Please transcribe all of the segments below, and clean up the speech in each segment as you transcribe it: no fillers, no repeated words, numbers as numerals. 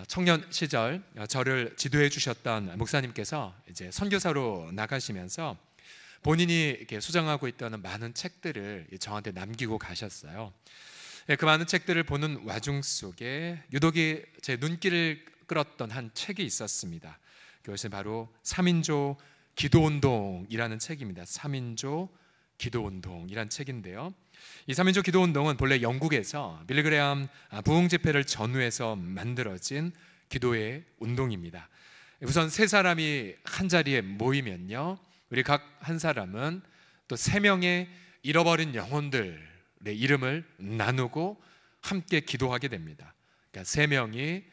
청년 시절 저를 지도해 주셨던 목사님께서 이제 선교사로 나가시면서 본인이 이렇게 수정하고 있던 많은 책들을 저한테 남기고 가셨어요. 그 많은 책들을 보는 와중 속에 유독이 제 눈길을 끌었던 한 책이 있었습니다. 그것은 바로 3인조 기도운동이라는 책입니다. 3인조 기도운동이라는 책인데요, 이 3인조 기도운동은 본래 영국에서 빌리그레암 부흥집회를 전후해서 만들어진 기도의 운동입니다. 우선 세 사람이 한 자리에 모이면요, 우리 각 한 사람은 또 세 명의 잃어버린 영혼들의 이름을 나누고 함께 기도하게 됩니다. 그러니까 세 명이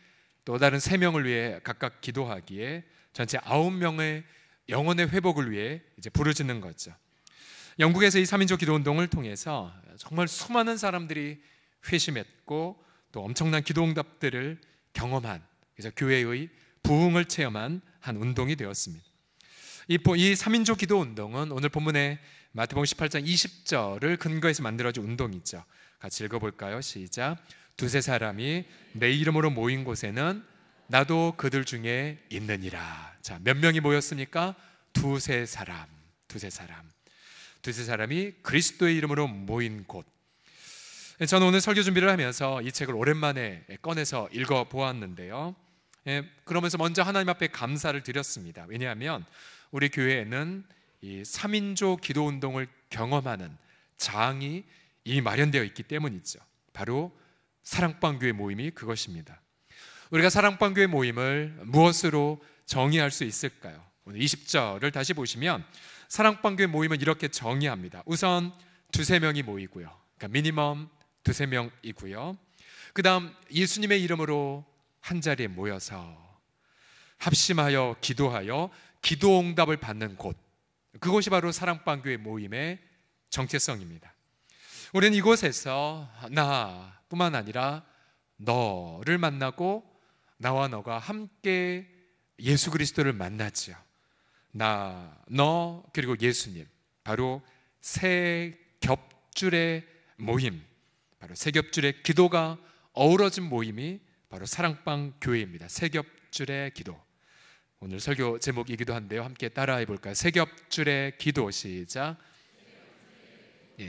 또 다른 세 명을 위해 각각 기도하기에 전체 9명의 영혼의 회복을 위해 이제 부르짖는 거죠. 영국에서 이 3인조 기도운동을 통해서 정말 수많은 사람들이 회심했고 또 엄청난 기도응답들을 경험한, 그래서 교회의 부흥을 체험한 한 운동이 되었습니다. 이 3인조 기도운동은 오늘 본문의 마태복음 18장 20절을 근거해서 만들어진 운동이죠. 같이 읽어볼까요? 시작. 두세 사람이 내 이름으로 모인 곳에는 나도 그들 중에 있느니라. 자, 몇 명이 모였습니까? 두세 사람이 그리스도의 이름으로 모인 곳. 저는 오늘 설교 준비를 하면서 이 책을 오랜만에 꺼내서 읽어보았는데요, 그러면서 먼저 하나님 앞에 감사를 드렸습니다. 왜냐하면 우리 교회에는 이 3인조 기도운동을 경험하는 장이 이미 마련되어 있기 때문이죠. 바로 사랑방교회 모임이 그것입니다. 우리가 사랑방교회 모임을 무엇으로 정의할 수 있을까요? 오늘 20절을 다시 보시면 사랑방교회 모임은 이렇게 정의합니다. 우선 두세 명이 모이고요, 그러니까 미니멈 두세 명이고요, 그 다음 예수님의 이름으로 한 자리에 모여서 합심하여 기도하여 기도응답을 받는 곳, 그곳이 바로 사랑방교회 모임의 정체성입니다. 우리는 이곳에서 나뿐만 아니라 너를 만나고 나와 너가 함께 예수 그리스도를 만나지요. 나, 너, 그리고 예수님, 바로 세 겹줄의 모임, 바로 세 겹줄의 기도가 어우러진 모임이 바로 사랑방 교회입니다. 세 겹줄의 기도. 오늘 설교 제목이기도 한데요, 함께 따라해 볼까요? 세 겹줄의 기도. 시작.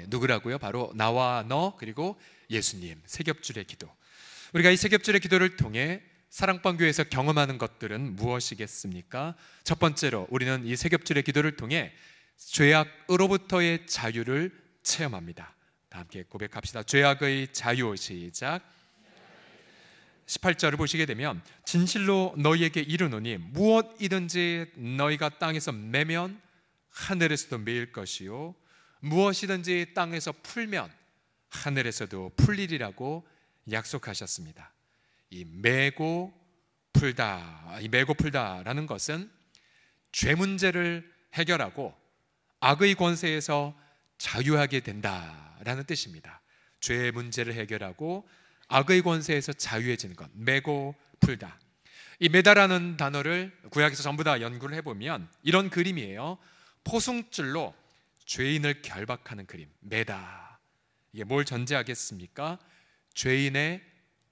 누구라고요? 바로 나와 너 그리고 예수님. 세 겹줄의 기도. 우리가 이 세 겹줄의 기도를 통해 사랑방교회에서 경험하는 것들은 무엇이겠습니까? 첫 번째로 우리는 이 세 겹줄의 기도를 통해 죄악으로부터의 자유를 체험합니다. 다 함께 고백합시다. 죄악의 자유. 시작. 18절을 보시게 되면 진실로 너희에게 이르노니 무엇이든지 너희가 땅에서 매면 하늘에서도 매일 것이요 무엇이든지 땅에서 풀면 하늘에서도 풀리리라고 약속하셨습니다. 이 매고 풀다라는 것은 죄 문제를 해결하고 악의 권세에서 자유하게 된다라는 뜻입니다. 죄의 문제를 해결하고 악의 권세에서 자유해지는 것, 매고 풀다. 이 매다라는 단어를 구약에서 전부 다 연구를 해보면 이런 그림이에요. 포승줄로 죄인을 결박하는 그림, 매다. 이게 뭘 전제하겠습니까? 죄인의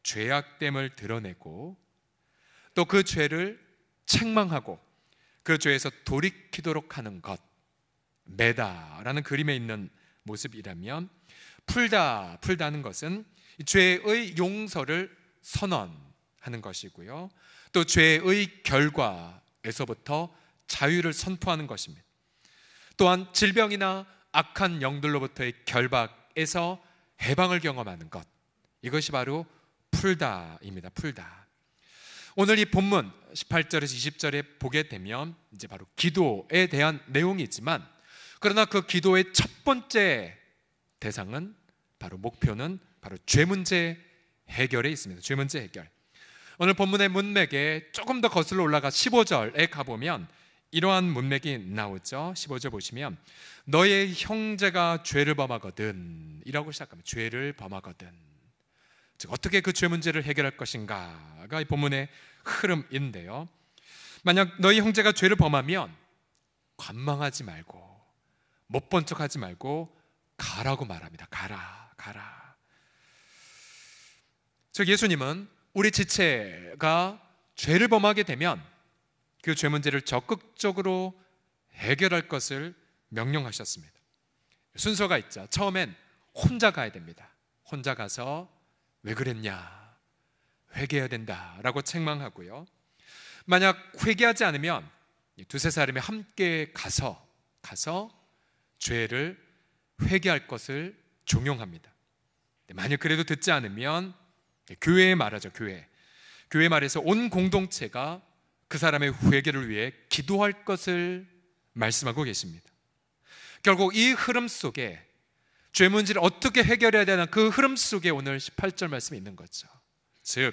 죄악됨을 드러내고 또 그 죄를 책망하고 그 죄에서 돌이키도록 하는 것, 매다라는 그림에 있는 모습이라면, 풀다는 것은 죄의 용서를 선언하는 것이고요, 또 죄의 결과에서부터 자유를 선포하는 것입니다. 또한 질병이나 악한 영들로부터의 결박에서 해방을 경험하는 것, 이것이 바로 풀다입니다. 풀다. 오늘 이 본문 18절에서 20절에 보게 되면 이제 바로 기도에 대한 내용이지만, 그러나 그 기도의 첫 번째 대상은 바로 목표는 바로 죄 문제 해결에 있습니다. 죄 문제 해결. 오늘 본문의 문맥에 조금 더 거슬러 올라가 15절에 가보면 이러한 문맥이 나오죠. 15절 보시면 너의 형제가 죄를 범하거든 이라고 시작합니다. 죄를 범하거든. 즉 어떻게 그 죄 문제를 해결할 것인가가 이 본문의 흐름인데요, 만약 너희 형제가 죄를 범하면 관망하지 말고 못 본 척하지 말고 가라고 말합니다. 가라. 즉 예수님은 우리 지체가 죄를 범하게 되면 그 죄 문제를 적극적으로 해결할 것을 명령하셨습니다. 순서가 있죠. 처음엔 혼자 가야 됩니다. 혼자 가서 왜 그랬냐, 회개해야 된다라고 책망하고요. 만약 회개하지 않으면 두세 사람이 함께 가서 죄를 회개할 것을 종용합니다. 만약 그래도 듣지 않으면 교회에 말하죠. 교회 말에서 온 공동체가 그 사람의 회개를 위해 기도할 것을 말씀하고 계십니다. 결국 이 흐름 속에 죄 문제를 어떻게 해결해야 되나, 그 흐름 속에 오늘 18절 말씀이 있는 거죠. 즉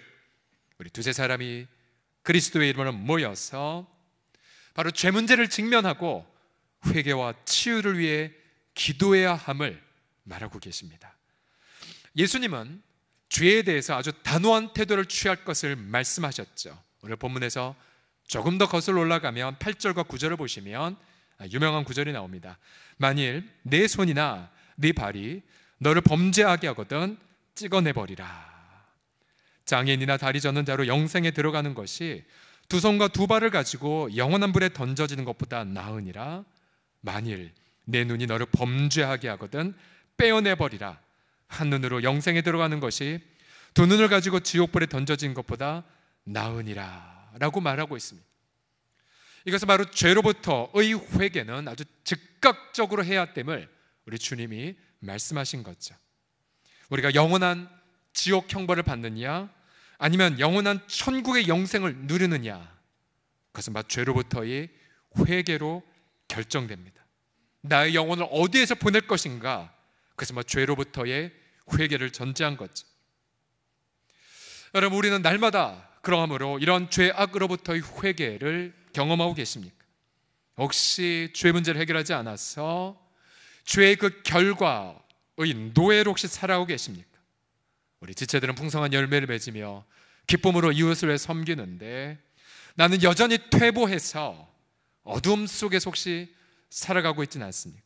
우리 두세 사람이 그리스도의 이름으로 모여서 바로 죄 문제를 직면하고 회개와 치유를 위해 기도해야 함을 말하고 계십니다. 예수님은 죄에 대해서 아주 단호한 태도를 취할 것을 말씀하셨죠. 오늘 본문에서 조금 더 거슬러 올라가면 8절과 9절을 보시면 유명한 구절이 나옵니다. 만일 내 손이나 네 발이 너를 범죄하게 하거든 찍어내버리라. 장애인이나 다리 젖는 자로 영생에 들어가는 것이 두 손과 두 발을 가지고 영원한 불에 던져지는 것보다 나으니라. 만일 내 눈이 너를 범죄하게 하거든 빼어내버리라. 한 눈으로 영생에 들어가는 것이 두 눈을 가지고 지옥불에 던져진 것보다 나으니라 라고 말하고 있습니다. 이것은 바로 죄로부터의 회개는 아주 즉각적으로 해야 됨을 우리 주님이 말씀하신 거죠. 우리가 영원한 지옥 형벌을 받느냐 아니면 영원한 천국의 영생을 누리느냐, 그것은 바로 죄로부터의 회개로 결정됩니다. 나의 영혼을 어디에서 보낼 것인가, 그것은 바로 죄로부터의 회개를 전제한 거죠. 여러분, 우리는 날마다 그러므로 이런 죄악으로부터의 회개를 경험하고 계십니까? 혹시 죄 문제를 해결하지 않아서 죄의 그 결과의 노예로 혹시 살아오고 계십니까? 우리 지체들은 풍성한 열매를 맺으며 기쁨으로 이웃을 위해 섬기는데 나는 여전히 퇴보해서 어둠 속에서 혹시 살아가고 있지는 않습니까?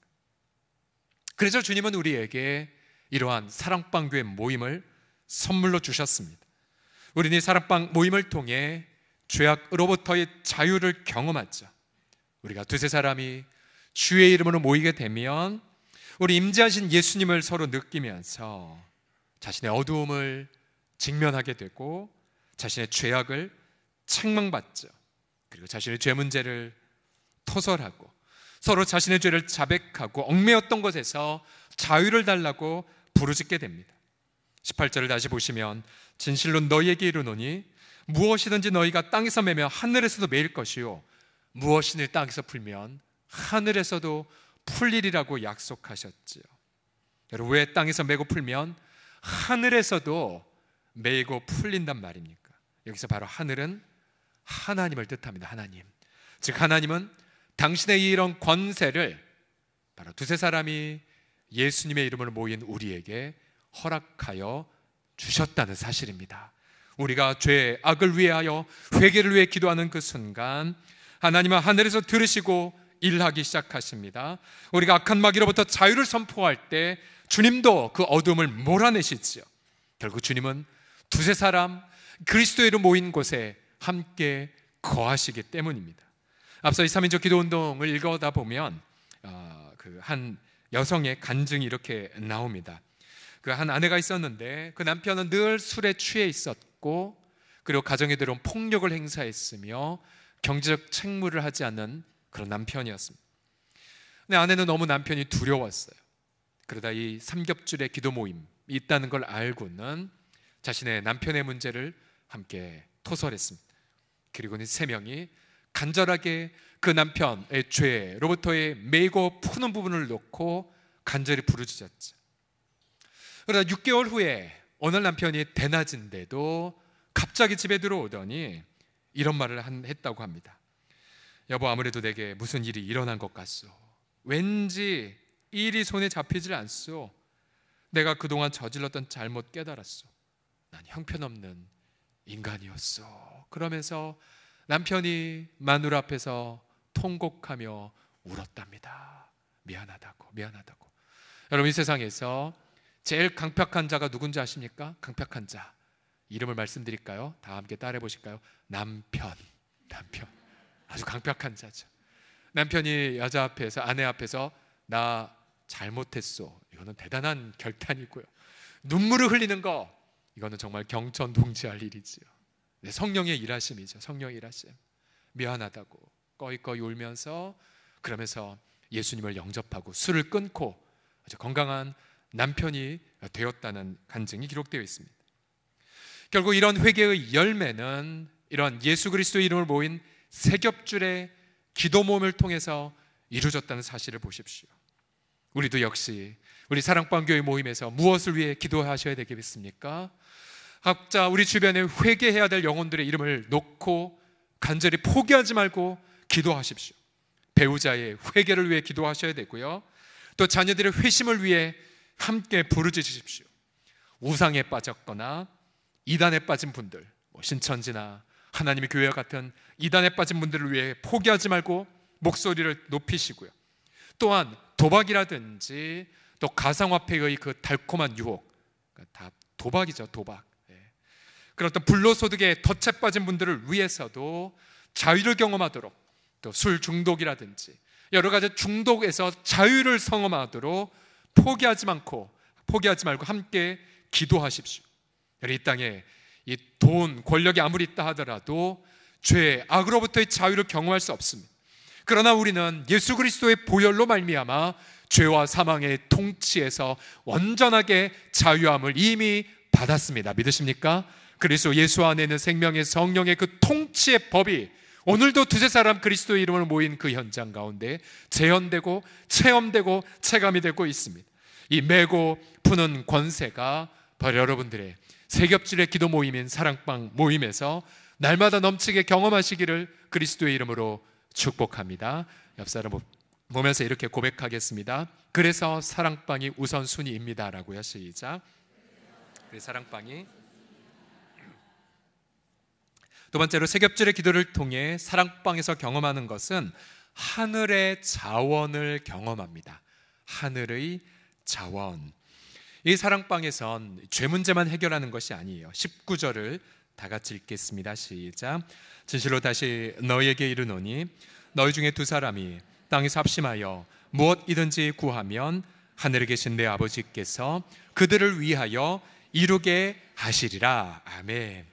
그래서 주님은 우리에게 이러한 사랑방교회 모임을 선물로 주셨습니다. 우리는 이 사랑방 모임을 통해 죄악으로부터의 자유를 경험하죠. 우리가 두세 사람이 주의 이름으로 모이게 되면 우리 임재하신 예수님을 서로 느끼면서 자신의 어두움을 직면하게 되고 자신의 죄악을 책망받죠. 그리고 자신의 죄 문제를 토설하고 서로 자신의 죄를 자백하고 얽매였던 것에서 자유를 달라고 부르짖게 됩니다. 18절을 다시 보시면 진실로 너희에게 이르노니 무엇이든지 너희가 땅에서 매면 하늘에서도 매일 것이요 무엇이든지 땅에서 풀면 하늘에서도 풀리리라고 약속하셨지요. 여러분, 왜 땅에서 매고 풀면 하늘에서도 매고 풀린단 말입니까? 여기서 바로 하늘은 하나님을 뜻합니다. 하나님, 즉 하나님은 당신의 이런 권세를 바로 두세 사람이 예수님의 이름으로 모인 우리에게 허락하여 주셨다는 사실입니다. 우리가 죄 악을 위하여 회개를 위해 기도하는 그 순간 하나님은 하늘에서 들으시고 일하기 시작하십니다. 우리가 악한 마귀로부터 자유를 선포할 때 주님도 그 어둠을 몰아내시지요. 결국 주님은 두세 사람 그리스도의 이름 모인 곳에 함께 거하시기 때문입니다. 앞서 이 3인조 기도운동을 읽어다 보면 그 한 여성의 간증이 이렇게 나옵니다. 그 한 아내가 있었는데 그 남편은 늘 술에 취해 있었고 그리고 가정에 들어온 폭력을 행사했으며 경제적 책무를 하지 않는 그런 남편이었습니다. 근데 아내는 너무 남편이 두려웠어요. 그러다 이 삼겹줄의 기도 모임이 있다는 걸 알고는 자신의 남편의 문제를 함께 토설했습니다. 그리고는 세 명이 간절하게 그 남편의 죄로부터의 매고 푸는 부분을 놓고 간절히 부르짖었죠. 그러다 6개월 후에 어느 남편이 대낮인데도 갑자기 집에 들어오더니 이런 말을 했다고 합니다. 여보, 아무래도 내게 무슨 일이 일어난 것 같소. 왠지 일이 손에 잡히질 않소. 내가 그동안 저질렀던 잘못 깨달았소. 난 형편없는 인간이었소. 그러면서 남편이 마누라 앞에서 통곡하며 울었답니다. 미안하다고. 여러분, 이 세상에서 제일 강팍한 자가 누군지 아십니까? 강팍한 자, 이름을 말씀드릴까요? 다 함께 따라해 보실까요? 남편. 아주 강력한 자죠. 남편이 여자 앞에서, 아내 앞에서 나 잘못했어, 이거는 대단한 결단이고요. 눈물을 흘리는 거, 이거는 정말 경천동지할 일이지요. 네, 성령의 일하심이죠. 성령의 일하심. 미안하다고 꺼이꺼이 울면서, 그러면서 예수님을 영접하고 술을 끊고 아주 건강한 남편이 되었다는 간증이 기록되어 있습니다. 결국 이런 회개의 열매는 이런 예수 그리스도의 이름을 모인 세 겹줄의 기도 모임을 통해서 이루어졌다는 사실을 보십시오. 우리도 역시 우리 사랑방교회 모임에서 무엇을 위해 기도하셔야 되겠습니까? 각자 우리 주변에 회개해야 될 영혼들의 이름을 놓고 간절히 포기하지 말고 기도하십시오. 배우자의 회개를 위해 기도하셔야 되고요, 또 자녀들의 회심을 위해 함께 부르짖으십시오. 우상에 빠졌거나 이단에 빠진 분들, 신천지나 하나님의 교회와 같은 이단에 빠진 분들을 위해 포기하지 말고 목소리를 높이시고요, 또한 도박이라든지 또 가상화폐의 그 달콤한 유혹, 다 도박이죠, 도박. 그런 어떤 불로소득에 덫에 빠진 분들을 위해서도 자유를 경험하도록, 또 술 중독이라든지 여러 가지 중독에서 자유를 경험하도록 포기하지 말고 함께 기도하십시오. 이 땅에 이 돈, 권력이 아무리 있다 하더라도 죄, 악으로부터의 자유를 경험할 수 없습니다. 그러나 우리는 예수 그리스도의 보혈로 말미암아 죄와 사망의 통치에서 완전하게 자유함을 이미 받았습니다. 믿으십니까? 그래서 예수 안에 있는 생명의 성령의 그 통치의 법이 오늘도 두세 사람 그리스도의 이름으로 모인 그 현장 가운데 재현되고 체험되고 체감이 되고 있습니다. 이 메고 푸는 권세가 바로 여러분들의 세 겹줄의 기도 모임인 사랑방 모임에서 날마다 넘치게 경험하시기를 그리스도의 이름으로 축복합니다. 옆 사람 보면서 이렇게 고백하겠습니다. 그래서 사랑방이 우선순위입니다 라고요. 시작. 그래서 사랑방이. 두 번째로 세 겹줄의 기도를 통해 사랑방에서 경험하는 것은 하늘의 자원을 경험합니다. 하늘의 자원. 이 사랑방에선 죄 문제만 해결하는 것이 아니에요. 19절을 다 같이 읽겠습니다. 시작. 진실로 다시 너희에게 이르노니 너희 중에 두 사람이 땅에서 합심하여 무엇이든지 구하면 하늘에 계신 내 아버지께서 그들을 위하여 이루게 하시리라. 아멘.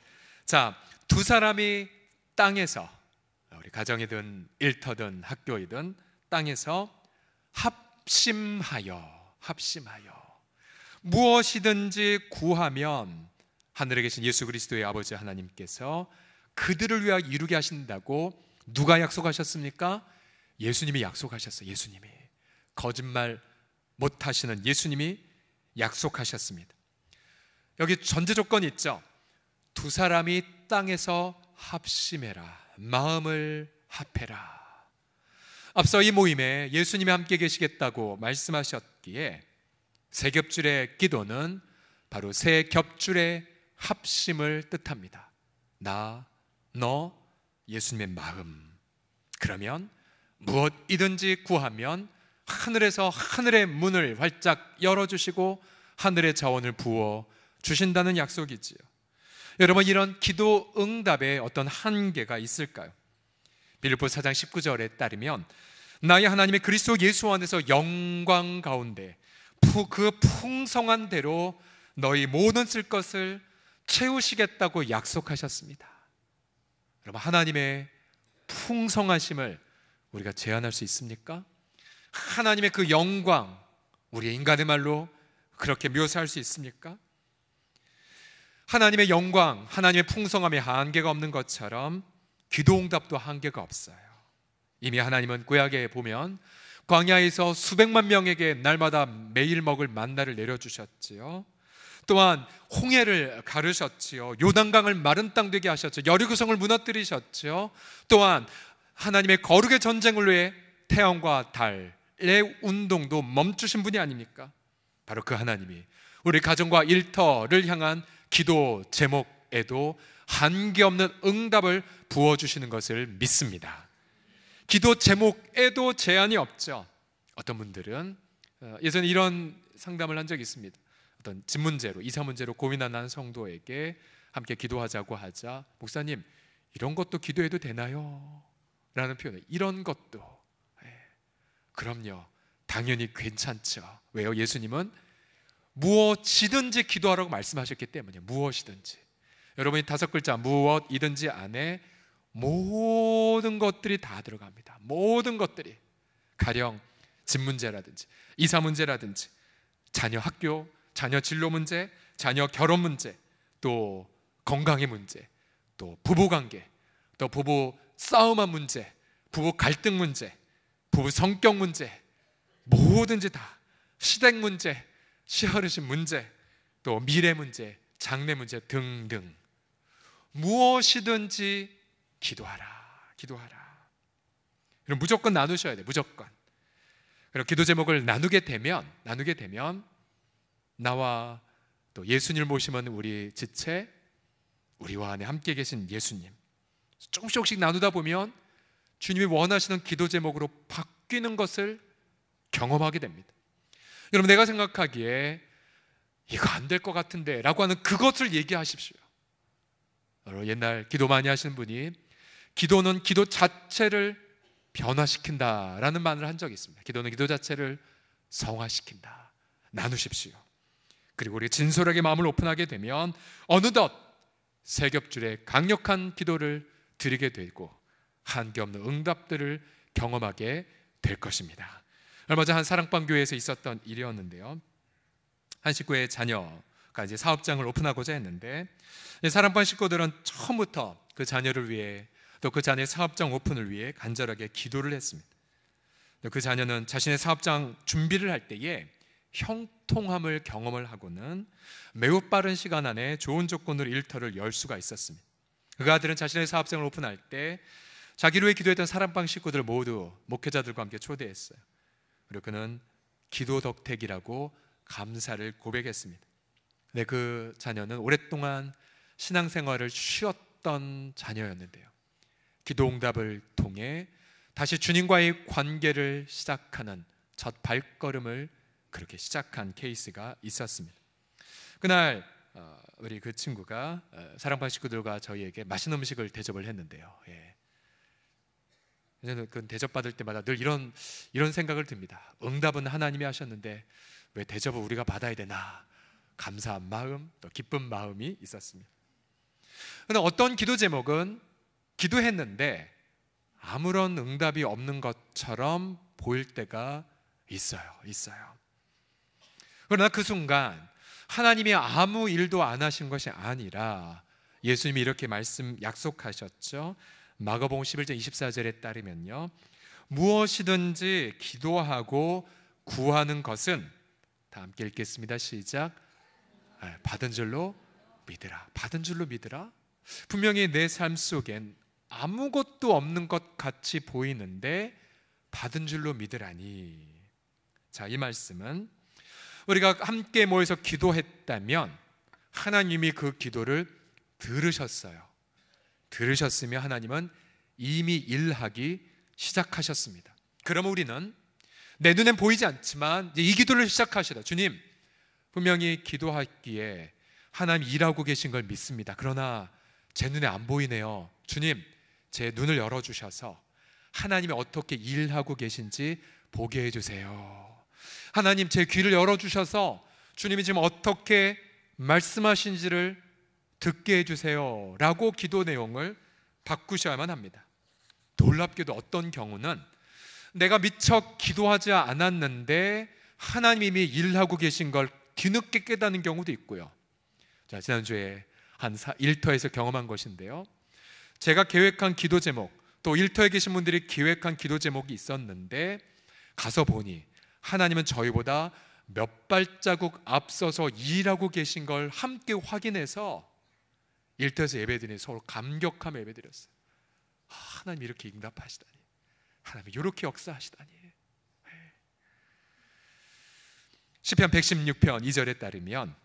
자, 두 사람이 땅에서, 우리 가정이든 일터든 학교이든 땅에서 합심하여 무엇이든지 구하면 하늘에 계신 예수 그리스도의 아버지 하나님께서 그들을 위하여 이루게 하신다고 누가 약속하셨습니까? 예수님이 약속하셨어요. 예수님이, 거짓말 못하시는 예수님이 약속하셨습니다. 여기 전제 조건이 있죠. 두 사람이 땅에서 합심해라, 마음을 합해라. 앞서 이 모임에 예수님이 함께 계시겠다고 말씀하셨기에 세 겹줄의 기도는 바로 세 겹줄의 합심을 뜻합니다. 나, 너, 예수님의 마음. 그러면 무엇이든지 구하면 하늘에서 하늘의 문을 활짝 열어주시고 하늘의 자원을 부어 주신다는 약속이지요. 여러분, 이런 기도 응답에 어떤 한계가 있을까요? 빌립보 4장 19절에 따르면 나의 하나님의 그리스도 예수 안에서 영광 가운데 그 풍성한 대로 너희 모든 쓸 것을 채우시겠다고 약속하셨습니다. 여러분, 하나님의 풍성하심을 우리가 제한할 수 있습니까? 하나님의 그 영광, 우리 인간의 말로 그렇게 묘사할 수 있습니까? 하나님의 영광, 하나님의 풍성함에 한계가 없는 것처럼 기도응답도 한계가 없어요. 이미 하나님은 구약에 보면 광야에서 수백만 명에게 날마다 매일 먹을 만나를 내려주셨지요. 또한 홍해를 가르셨지요. 요단강을 마른 땅 되게 하셨죠. 여리고성을 무너뜨리셨지요. 또한 하나님의 거룩의 전쟁을 위해 태양과 달의 운동도 멈추신 분이 아닙니까? 바로 그 하나님이 우리 가정과 일터를 향한 기도 제목에도 한계없는 응답을 부어주시는 것을 믿습니다. 기도 제목에도 제한이 없죠. 어떤 분들은 예전에 이런 상담을 한 적이 있습니다. 어떤 집 문제로, 이사 문제로 고민하는 성도에게 함께 기도하자고 하자 목사님 이런 것도 기도해도 되나요? 라는 표현을 이런 것도 그럼요 당연히 괜찮죠. 왜요? 예수님은 무엇이든지 기도하라고 말씀하셨기 때문에 무엇이든지 여러분이 5글자 무엇이든지 안에 모든 것들이 다 들어갑니다. 모든 것들이 가령 집 문제라든지 이사 문제라든지 자녀 학교, 자녀 진로 문제, 자녀 결혼 문제, 또 건강의 문제, 또 부부관계, 또 부부 싸움한 문제, 부부 갈등 문제, 부부 성격 문제, 뭐든지 다 시댁 문제, 시어르신 문제, 또 미래 문제, 장래 문제 등등 무엇이든지 기도하라. 그럼 무조건 나누셔야 돼요. 무조건. 그리고 기도 제목을 나누게 되면 나와 또 예수님을 모시면 우리 지체 우리와 안에 함께 계신 예수님 조금씩 나누다 보면 주님이 원하시는 기도 제목으로 바뀌는 것을 경험하게 됩니다. 여러분 내가 생각하기에 이거 안 될 것 같은데 라고 하는 그것을 얘기하십시오. 여러분 옛날 기도 많이 하시는 분이 기도는 기도 자체를 변화시킨다라는 말을 한 적이 있습니다. 기도는 기도 자체를 성화시킨다. 나누십시오. 그리고 우리 진솔하게 마음을 오픈하게 되면 어느덧 세 겹줄의 강력한 기도를 드리게 되고 한계 없는 응답들을 경험하게 될 것입니다. 얼마 전 한 사랑방 교회에서 있었던 일이었는데요. 한 식구의 자녀가 이제 사업장을 오픈하고자 했는데 사랑방 식구들은 처음부터 그 자녀를 위해 또 그 자녀의 사업장 오픈을 위해 간절하게 기도를 했습니다. 그 자녀는 자신의 사업장 준비를 할 때에 형통함을 경험을 하고는 매우 빠른 시간 안에 좋은 조건으로 일터를 열 수가 있었습니다. 그 아들은 자신의 사업장을 오픈할 때 자기를 위해 기도했던 사랑방 식구들 모두 목회자들과 함께 초대했어요. 그리고 그는 기도 덕택이라고 감사를 고백했습니다. 네, 그 자녀는 오랫동안 신앙생활을 쉬었던 자녀였는데요. 기도 응답을 통해 다시 주님과의 관계를 시작하는 첫 발걸음을 그렇게 시작한 케이스가 있었습니다. 그날 우리 그 친구가 사랑방 식구들과 저희에게 맛있는 음식을 대접을 했는데요. 저는 그 대접받을 때마다 늘 이런 생각을 듭니다. 응답은 하나님이 하셨는데 왜 대접을 우리가 받아야 되나? 감사한 마음, 또 기쁜 마음이 있었습니다. 그런데 어떤 기도 제목은 기도했는데 아무런 응답이 없는 것처럼 보일 때가 있어요. 그러나 그 순간 하나님이 아무 일도 안 하신 것이 아니라 예수님이 이렇게 약속하셨죠. 마가복음 11장 24절에 따르면요, 무엇이든지 기도하고 구하는 것은, 다 함께 읽겠습니다. 시작. 받은 줄로 믿으라. 받은 줄로 믿으라. 분명히 내 삶 속엔 아무것도 없는 것 같이 보이는데 받은 줄로 믿으라니. 자, 이 말씀은 우리가 함께 모여서 기도했다면 하나님이 그 기도를 들으셨어요. 들으셨으며 하나님은 이미 일하기 시작하셨습니다. 그럼 우리는 내 눈엔 보이지 않지만 이제 이 기도를 시작하시다. 주님, 분명히 기도하기에 하나님 일하고 계신 걸 믿습니다. 그러나 제 눈에 안 보이네요. 주님, 제 눈을 열어주셔서 하나님이 어떻게 일하고 계신지 보게 해주세요. 하나님, 제 귀를 열어주셔서 주님이 지금 어떻게 말씀하신지를 듣게 해주세요 라고 기도 내용을 바꾸셔야만 합니다. 놀랍게도 어떤 경우는 내가 미처 기도하지 않았는데 하나님이 일하고 계신 걸 뒤늦게 깨닫는 경우도 있고요. 자, 지난주에 한 일터에서 경험한 것인데요, 제가 계획한 기도 제목, 또 일터에 계신 분들이 계획한 기도 제목이 있었는데 가서 보니 하나님은 저희보다 몇 발자국 앞서서 일하고 계신 걸 함께 확인해서 일터에서 예배드리니 서로 감격하며 예배드렸어요. 하나님 이렇게 응답하시다니, 하나님 이렇게 역사하시다니. 시편 116편 2절에 따르면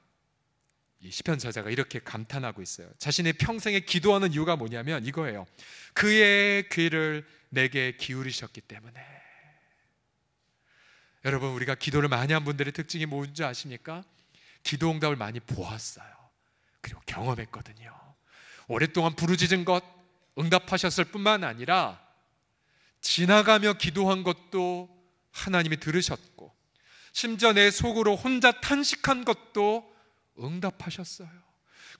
이 시편 저자가 이렇게 감탄하고 있어요. 자신의 평생에 기도하는 이유가 뭐냐면 이거예요. 그의 귀를 내게 기울이셨기 때문에. 여러분, 우리가 기도를 많이 한 분들의 특징이 뭔지 아십니까? 기도 응답을 많이 보았어요. 그리고 경험했거든요. 오랫동안 부르짖은 것 응답하셨을 뿐만 아니라 지나가며 기도한 것도 하나님이 들으셨고, 심지어 내 속으로 혼자 탄식한 것도 응답하셨어요.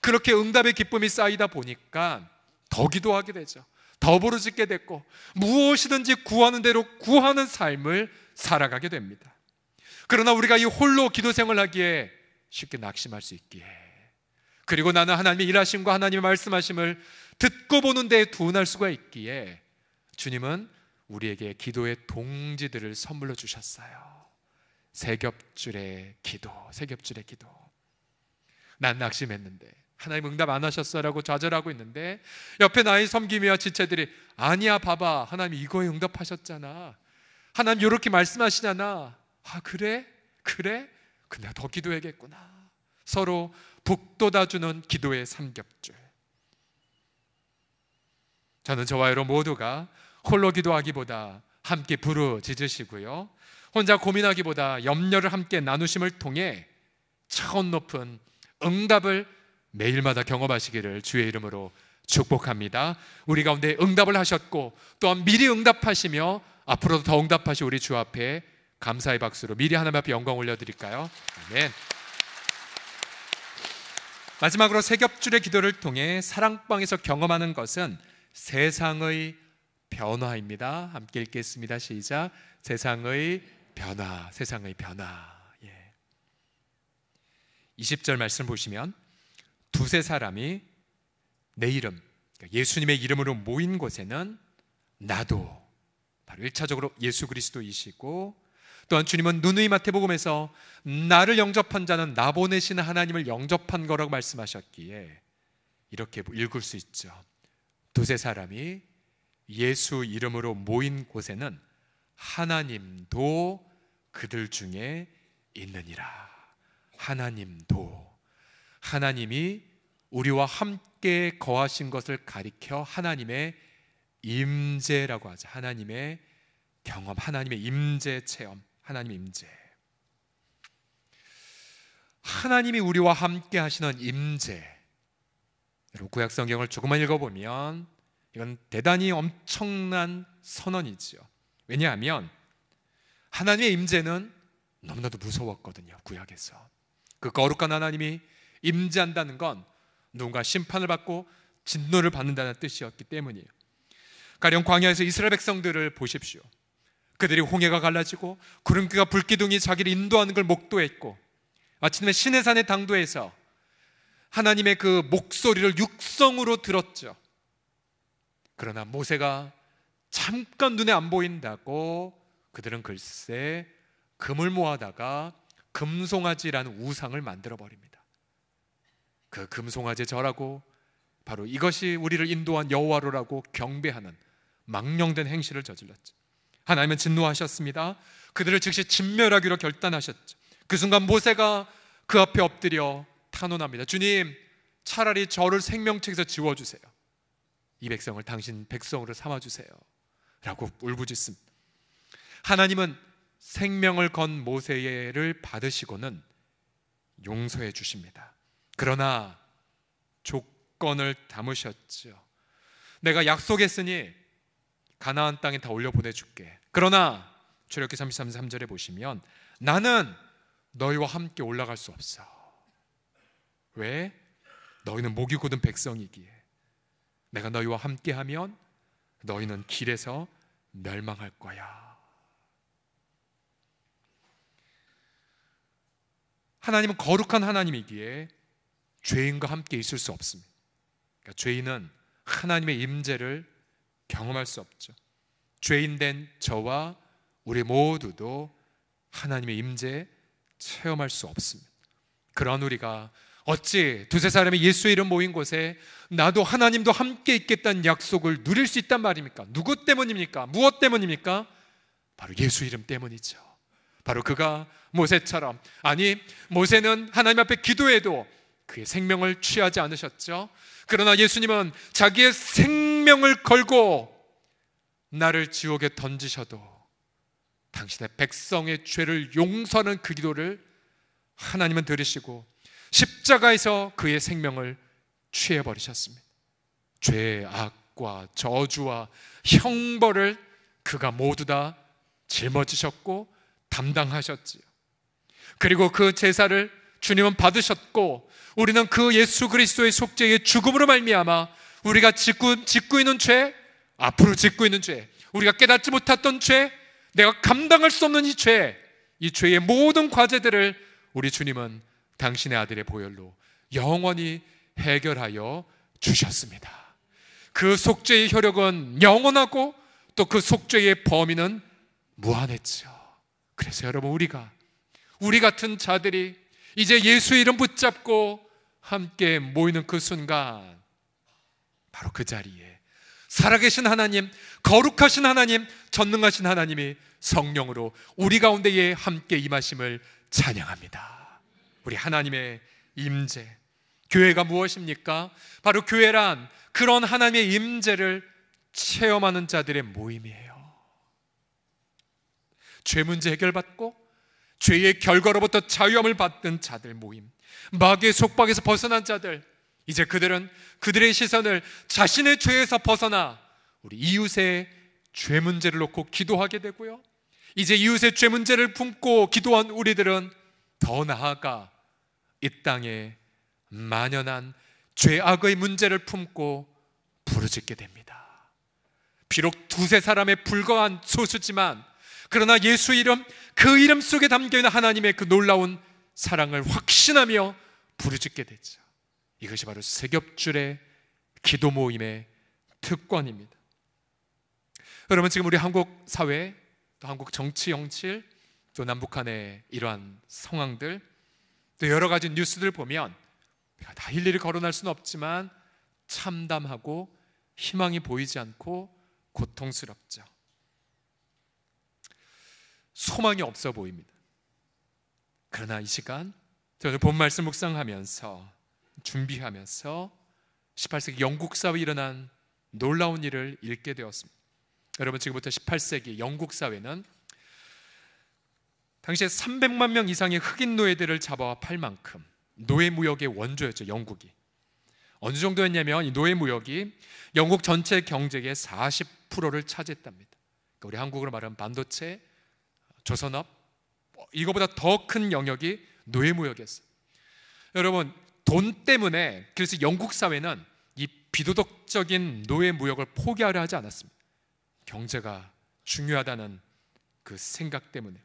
그렇게 응답의 기쁨이 쌓이다 보니까 더 기도하게 되죠. 더 부르짖게 됐고, 무엇이든지 구하는 대로 구하는 삶을 살아가게 됩니다. 그러나 우리가 이 홀로 기도 생활하기에 쉽게 낙심할 수 있기에, 그리고 나는 하나님의 일하심과 하나님의 말씀하심을 듣고 보는 데에 둔할 수가 있기에, 주님은 우리에게 기도의 동지들을 선물로 주셨어요. 세 겹줄의 기도, 세 겹줄의 기도. 난 낙심했는데 하나님 응답 안 하셨어라고 좌절하고 있는데, 옆에 나의 섬김이와 지체들이 아니야, 봐봐, 하나님 이거에 응답하셨잖아, 하나님 이렇게 말씀하시잖아. 아, 그래? 그래? 근데 내가 더 기도해야겠구나. 서로 북돋아주는 기도의 삼겹줄. 저는 저와 여러분 모두가 홀로 기도하기보다 함께 부르짖으시고요, 혼자 고민하기보다 염려를 함께 나누심을 통해 차원 높은 응답을 매일마다 경험하시기를 주의 이름으로 축복합니다. 우리 가운데 응답을 하셨고 또한 미리 응답하시며 앞으로도 더 응답하시 우리 주 앞에 감사의 박수로 미리 하나님 앞에 영광 올려드릴까요? 아멘. 마지막으로 세 겹줄의 기도를 통해 사랑방에서 경험하는 것은 세상의 변화입니다. 함께 읽겠습니다. 시작. 세상의 변화, 세상의 변화. 20절 말씀 보시면 두세 사람이 내 이름, 예수님의 이름으로 모인 곳에는 나도, 바로 1차적으로 예수 그리스도이시고, 또한 주님은 누누이 마태복음에서 나를 영접한 자는 나 보내시는 하나님을 영접한 거라고 말씀하셨기에 이렇게 읽을 수 있죠. 두세 사람이 예수 이름으로 모인 곳에는 하나님도 그들 중에 있느니라. 하나님도, 하나님이 우리와 함께 거하신 것을 가리켜 하나님의 임재라고 하죠. 하나님의 경험, 하나님의 임재 체험, 하나님의 임재. 하나님이 우리와 함께 하시는 임재. 여러분 구약 성경을 조금만 읽어보면 이건 대단히 엄청난 선언이죠. 왜냐하면 하나님의 임재는 너무나도 무서웠거든요. 구약에서 그 거룩한 하나님이 임재한다는 건 누군가 심판을 받고 진노를 받는다는 뜻이었기 때문이에요. 가령 광야에서 이스라엘 백성들을 보십시오. 그들이 홍해가 갈라지고 구름기가 불기둥이 자기를 인도하는 걸 목도했고, 마침내 시내산의 당도에서 하나님의 그 목소리를 육성으로 들었죠. 그러나 모세가 잠깐 눈에 안 보인다고 그들은 글쎄 금을 모아다가 금송아지라는 우상을 만들어 버립니다. 그 금송아지 절하고 바로 이것이 우리를 인도한 여호와로라고 경배하는 망령된 행실을 저질렀죠. 하나님은 진노하셨습니다. 그들을 즉시 진멸하기로 결단하셨죠. 그 순간 모세가 그 앞에 엎드려 탄원합니다. 주님, 차라리 저를 생명책에서 지워주세요. 이 백성을 당신 백성으로 삼아주세요 라고 울부짖습니다. 하나님은 생명을 건 모세를 받으시고는 용서해 주십니다. 그러나 조건을 담으셨죠. 내가 약속했으니 가나안 땅에 다 올려보내줄게. 그러나 출애굽기 33절에 보시면 나는 너희와 함께 올라갈 수 없어. 왜? 너희는 목이 곧은 백성이기에. 내가 너희와 함께하면 너희는 길에서 멸망할 거야. 하나님은 거룩한 하나님이기에 죄인과 함께 있을 수 없습니다. 그러니까 죄인은 하나님의 임재를 경험할 수 없죠. 죄인된 저와 우리 모두도 하나님의 임재 체험할 수 없습니다. 그런 우리가 어찌 두세 사람이 예수의 이름 모인 곳에 나도 하나님도 함께 있겠다는 약속을 누릴 수 있단 말입니까? 누구 때문입니까? 무엇 때문입니까? 바로 예수 이름 때문이죠. 바로 그가 모세처럼, 아니 모세는 하나님 앞에 기도해도 그의 생명을 취하지 않으셨죠. 그러나 예수님은 자기의 생명을 걸고 나를 지옥에 던지셔도 당신의 백성의 죄를 용서하는 그 기도를 하나님은 들으시고 십자가에서 그의 생명을 취해버리셨습니다. 죄의 악과 저주와 형벌을 그가 모두 다 짊어지셨고 담당하셨지요. 그리고 그 제사를 주님은 받으셨고, 우리는 그 예수 그리스도의 속죄의 죽음으로 말미암아 우리가 짓고 있는 죄, 앞으로 짓고 있는 죄, 우리가 깨닫지 못했던 죄, 내가 감당할 수 없는 이 죄의 모든 과제들을 우리 주님은 당신의 아들의 보혈로 영원히 해결하여 주셨습니다. 그 속죄의 효력은 영원하고 또 그 속죄의 범위는 무한했죠. 그래서 여러분, 우리 같은 자들이 이제 예수의 이름 붙잡고 함께 모이는 그 순간, 바로 그 자리에 살아계신 하나님, 거룩하신 하나님, 전능하신 하나님이 성령으로 우리 가운데에 함께 임하심을 찬양합니다. 우리 하나님의 임재, 교회가 무엇입니까? 바로 교회란 그런 하나님의 임재를 체험하는 자들의 모임이에요. 죄 문제 해결받고 죄의 결과로부터 자유함을 받는 자들 모임, 마귀의 속박에서 벗어난 자들, 이제 그들의 시선을 자신의 죄에서 벗어나 우리 이웃의 죄 문제를 놓고 기도하게 되고요, 이제 이웃의 죄 문제를 품고 기도한 우리들은 더 나아가 이 땅에 만연한 죄악의 문제를 품고 부르짖게 됩니다. 비록 두세 사람에 불과한 소수지만, 그러나 예수 이름, 그 이름 속에 담겨있는 하나님의 그 놀라운 사랑을 확신하며 부르짖게 되죠. 이것이 바로 세겹줄의 기도 모임의 특권입니다. 여러분, 지금 우리 한국 사회, 또 한국 정치 현실, 또 남북한의 이러한 상황들, 또 여러 가지 뉴스들 보면 다 일일이 거론할 수는 없지만 참담하고 희망이 보이지 않고 고통스럽죠. 소망이 없어 보입니다. 그러나 이 시간 저는 본 말씀 묵상하면서, 준비하면서 18세기 영국 사회에 일어난 놀라운 일을 읽게 되었습니다. 여러분, 지금부터 18세기 영국 사회는 당시에 300만 명 이상의 흑인 노예들을 잡아와 팔 만큼 노예 무역의 원조였죠. 영국이 어느 정도였냐면, 이 노예 무역이 영국 전체 경제의 40%를 차지했답니다. 그러니까 우리 한국으로 말하면 반도체, 조선업, 이거보다 더 큰 영역이 노예 무역이었어요. 여러분, 돈 때문에 그래서 영국 사회는 이 비도덕적인 노예 무역을 포기하려 하지 않았습니다. 경제가 중요하다는 그 생각 때문에.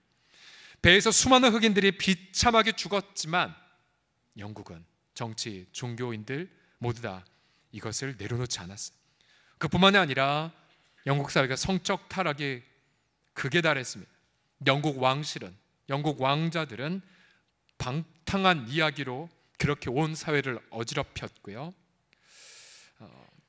배에서 수많은 흑인들이 비참하게 죽었지만 영국은 정치, 종교인들 모두 다 이것을 내려놓지 않았어요. 그뿐만이 아니라 영국 사회가 성적 타락이 극에 달했습니다. 영국 왕실은, 영국 왕자들은 방탕한 이야기로 그렇게 온 사회를 어지럽혔고요.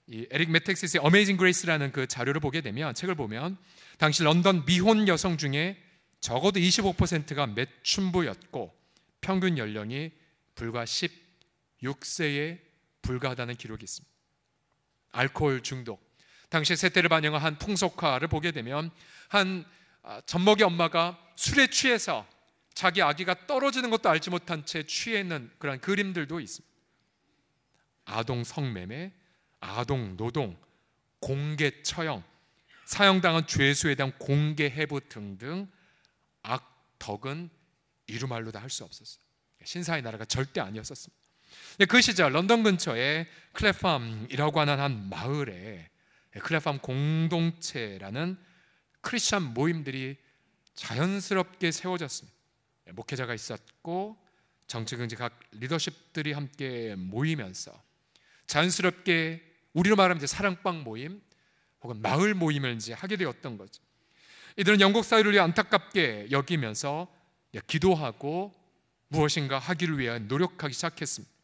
이 에릭 메텍시스의 어메이징 그레이스라는 그 자료를 보게 되면, 책을 보면 당시 런던 미혼 여성 중에 적어도 25%가 매춘부였고 평균 연령이 불과 16세에 불과하다는 기록이 있습니다. 알코올 중독, 당시 세태를 반영한 한 풍속화를 보게 되면 한 젖먹이 엄마가 술에 취해서 자기 아기가 떨어지는 것도 알지 못한 채 취해 있는 그런 그림들도 있습니다. 아동 성매매, 아동 노동, 공개 처형, 사형당한 죄수에 대한 공개 해부 등등 악덕은 이루 말로 다 할 수 없었어요. 신사의 나라가 절대 아니었었습니다. 그 시절 런던 근처에 클래팜이라고 하는 한 마을에 클래팜 공동체라는 크리스천 모임들이 자연스럽게 세워졌습니다. 목회자가 있었고 정치, 경제 각 리더십들이 함께 모이면서 자연스럽게 우리로 말하면 이제 사랑방 모임 혹은 마을 모임을 이제 하게 되었던 거죠. 이들은 영국 사회를 안타깝게 여기면서 기도하고 무엇인가 하기를 위해 노력하기 시작했습니다.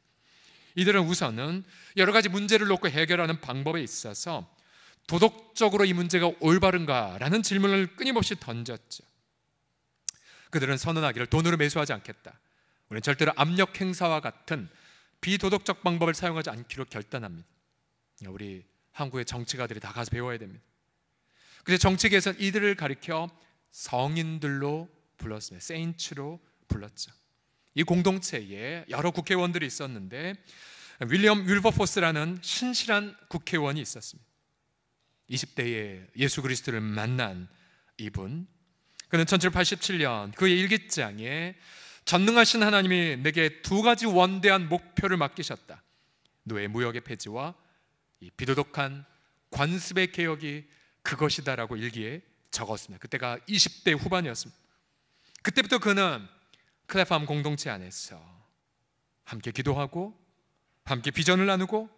이들은 우선은 여러 가지 문제를 놓고 해결하는 방법에 있어서 도덕적으로 이 문제가 올바른가라는 질문을 끊임없이 던졌죠. 그들은 선언하기를 돈으로 매수하지 않겠다. 우리는 절대로 압력 행사와 같은 비도덕적 방법을 사용하지 않기로 결단합니다. 우리 한국의 정치가들이 다 가서 배워야 됩니다. 그래서 정치계에서는 이들을 가리켜 성인들로 불렀습니다. 세인츠로 불렀죠. 이 공동체에 여러 국회의원들이 있었는데 윌리엄 윌버포스라는 신실한 국회의원이 있었습니다. 20대에 예수 그리스도를 만난 이분, 그는 1787년 그의 일기장에 전능하신 하나님이 내게 두 가지 원대한 목표를 맡기셨다. 노예 무역의 폐지와 이 비도덕한 관습의 개혁이 그것이다라고 일기에 적었습니다. 그때가 20대 후반이었습니다. 그때부터 그는 클래팜 공동체 안에서 함께 기도하고 함께 비전을 나누고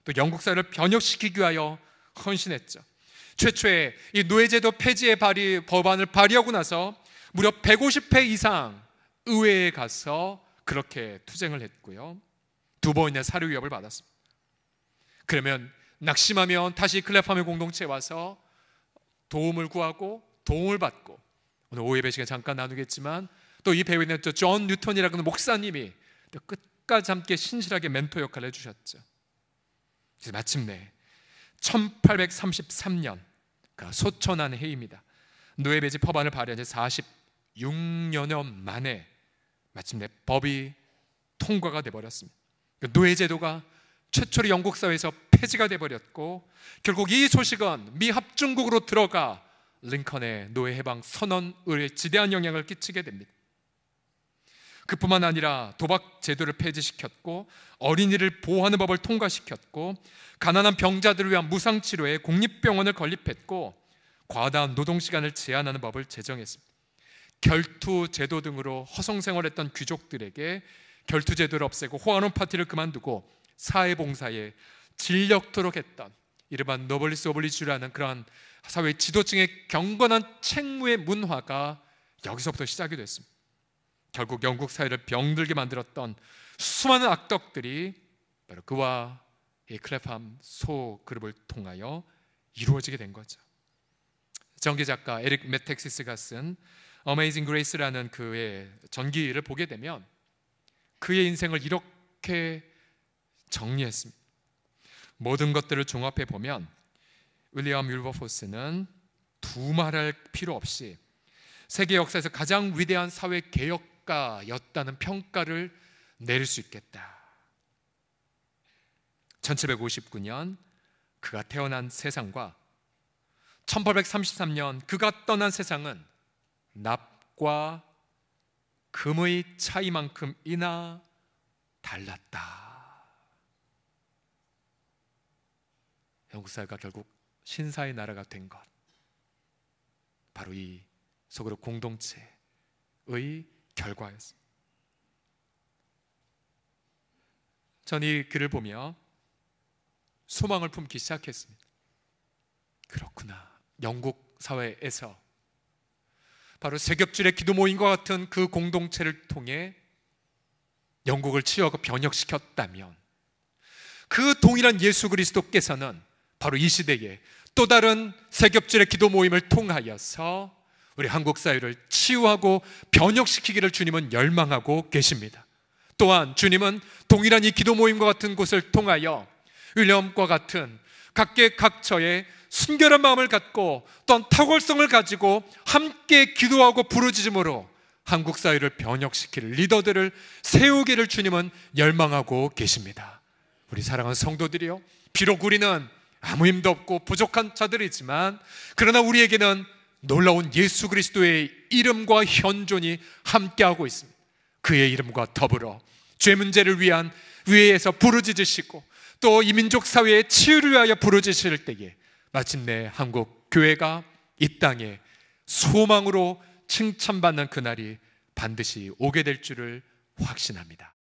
또 영국 사회를 변혁시키기 위하여 헌신했죠. 최초의 이 노예제도 폐지의 법안을 발의하고 나서 무려 150회 이상 의회에 가서 그렇게 투쟁을 했고요. 2번이나 사료 위협을 받았습니다. 그러면 낙심하면 다시 클래팜의 공동체에 와서 도움을 구하고 도움을 받고, 오늘 오후 예배 시간 잠깐 나누겠지만 또 이 배우는 존 뉴턴이라는 목사님이 또 끝까지 함께 신실하게 멘토 역할을 해주셨죠. 그래서 마침내 1833년 소천한 해입니다. 노예 폐지 법안을 발의한 지 46년여 만에 마침내 법이 통과가 돼버렸습니다. 노예 제도가 최초로 영국 사회에서 폐지가 돼버렸고, 결국 이 소식은 미 합중국으로 들어가 링컨의 노예 해방 선언에 지대한 영향을 끼치게 됩니다. 그뿐만 아니라 도박 제도를 폐지시켰고, 어린이를 보호하는 법을 통과시켰고, 가난한 병자들을 위한 무상치료에 공립병원을 건립했고, 과다한 노동시간을 제한하는 법을 제정했습니다. 결투 제도 등으로 허송생활했던 귀족들에게 결투 제도를 없애고 호환원 파티를 그만두고 사회봉사에 진력토록 했던 이른바 노블리스 오블리주라는 그러한 사회 지도층의 경건한 책무의 문화가 여기서부터 시작이 됐습니다. 결국 영국 사회를 병들게 만들었던 수많은 악덕들이 바로 그와 이 클래팜 소그룹을 통하여 이루어지게 된 거죠. 전기작가 에릭 메텍시스가 쓴 Amazing Grace라는 그의 전기를 보게 되면 그의 인생을 이렇게 정리했습니다. 모든 것들을 종합해 보면 윌리엄 윌버포스는 두말할 필요 없이 세계 역사에서 가장 위대한 사회 개혁가였다는 평가를 내릴 수 있겠다. 1759년 그가 태어난 세상과 1833년 그가 떠난 세상은 납과 금의 차이만큼이나 달랐다. 영국 사회가 결국 신사의 나라가 된 것, 바로 이 소그룹 공동체의 결과였습니다. 전 이 글을 보며 소망을 품기 시작했습니다. 그렇구나, 영국 사회에서 바로 세겹줄의 기도 모임과 같은 그 공동체를 통해 영국을 치유하고 변혁시켰다면, 그 동일한 예수 그리스도께서는 바로 이 시대에 또 다른 세겹줄의 기도 모임을 통하여서 우리 한국 사회를 치유하고 변혁시키기를 주님은 열망하고 계십니다. 또한 주님은 동일한 이 기도 모임과 같은 곳을 통하여 윌리엄과 같은 각계각처의 순결한 마음을 갖고 또한 탁월성을 가지고 함께 기도하고 부르짖음으로 한국 사회를 변혁시킬 리더들을 세우기를 주님은 열망하고 계십니다. 우리 사랑하는 성도들이요, 비록 우리는 아무 힘도 없고 부족한 자들이지만 그러나 우리에게는 놀라운 예수 그리스도의 이름과 현존이 함께하고 있습니다. 그의 이름과 더불어 죄 문제를 위한 위에서 부르짖으시고 또 이 민족 사회의 치유를 위하여 부르짖으실 때에 마침내 한국 교회가 이 땅에 소망으로 칭찬받는 그날이 반드시 오게 될 줄을 확신합니다.